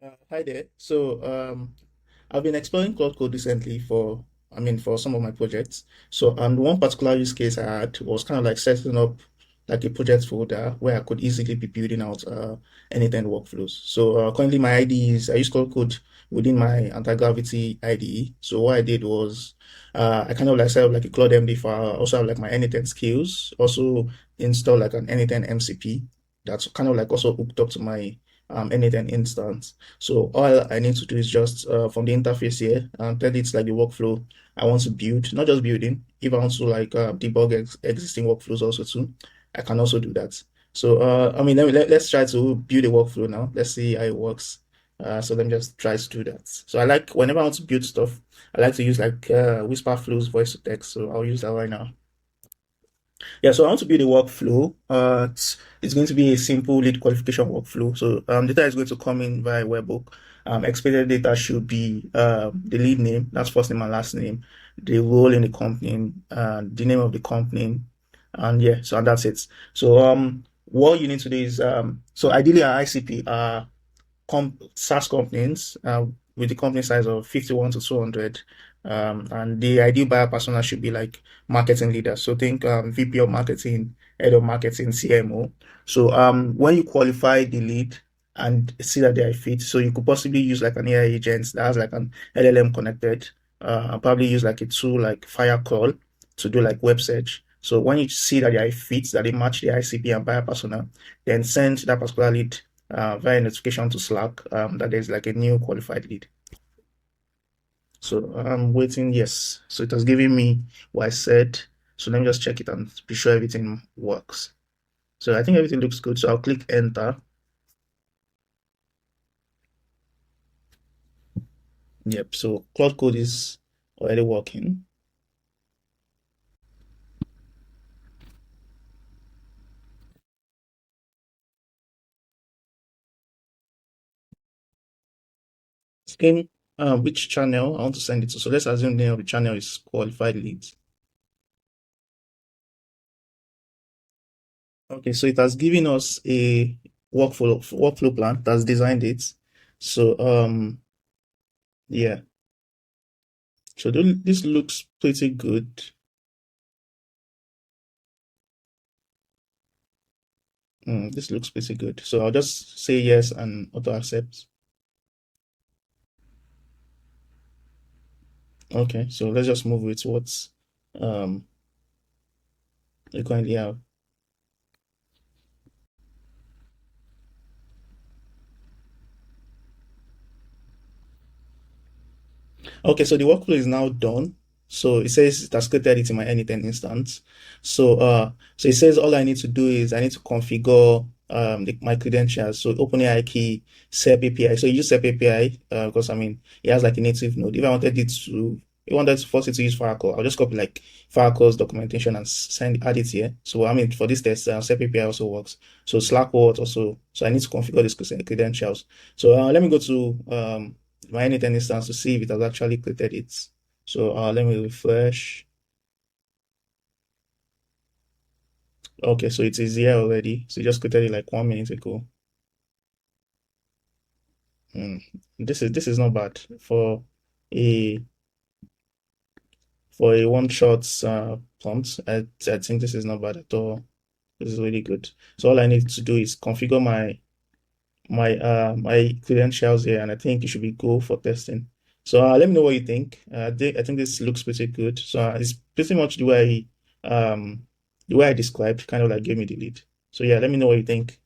Hi there. I've been exploring Claude Code recently for some of my projects. The one particular use case I had was kind of like setting up like a project folder where I could easily be building out n8n workflows. Currently my IDE is I use Claude Code within my Antigravity IDE. So what I did was I kind of like set up like a Claude MD file. I also have like my n8n skills. Also install like an n8n MCP that's kind of like also hooked up to my n8n instance. So all I need to do is just from the interface here, tell it like the workflow I want to build, not just building. If I want to like debug existing workflows also too, I can also do that. Let's try to build a workflow now. Let's see how it works. Let me just try to do that. So I like whenever I want to build stuff, I like to use like Whisper Flows voice to text. So I'll use that right now. Yeah, so I want to build a workflow. It's going to be a simple lead qualification workflow. Data is going to come in via webhook. Expected data should be the lead name, that's first name and last name, the role in the company, the name of the company, and yeah, so that's it. What you need to do is so ideally our ICP are SaaS companies with the company size of 51 to 200. And the ideal buyer persona should be like marketing leaders. So think VP of marketing, head of marketing, CMO. When you qualify the lead and see that they are fit, so you could possibly use like an AI agent that has like an LLM connected, probably use like a tool like Firecrawl to do like web search. So when you see that they are fit, that they match the ICP and buyer persona, then send that particular lead via notification to Slack that there's like a new qualified lead. So I'm waiting. Yes. So it has given me what I said. So let me just check it and be sure everything works. So I think everything looks good. So I'll click enter. Yep. So Claude Code is already working. Skin, which channel I want to send it to. So let's assume the name of the channel is qualified leads. Okay, so it has given us a workflow plan that's designed it. So yeah. So this looks pretty good. This looks pretty good. So I'll just say yes and auto accept. Okay, so let's just move with what um we currently have. Okay, so the workflow is now done. So it says it has created it in my n8n instance. So it says all I need to do is I need to configure my credentials. So OpenAI key, SEP API. So you use SEP API because I mean it has like a native node. If I wanted to force it to use Firecrawl, I'll just copy like Firecrawl's documentation and add it here. So I mean for this test, SEP API also works. So Slack works also. So I need to configure these credentials. So let me go to my n8n instance to see if it has actually created it. So let me refresh. Okay, so it is here already. So it just created it like 1 minute ago. Mm. This is not bad a for a one-shot prompt. I think this is not bad at all. This is really good. So all I need to do is configure my credentials here, and I think it should be go for testing. So let me know what you think. I think this looks pretty good. So it's pretty much the way I described, kind of like gave me the lead. So yeah, let me know what you think.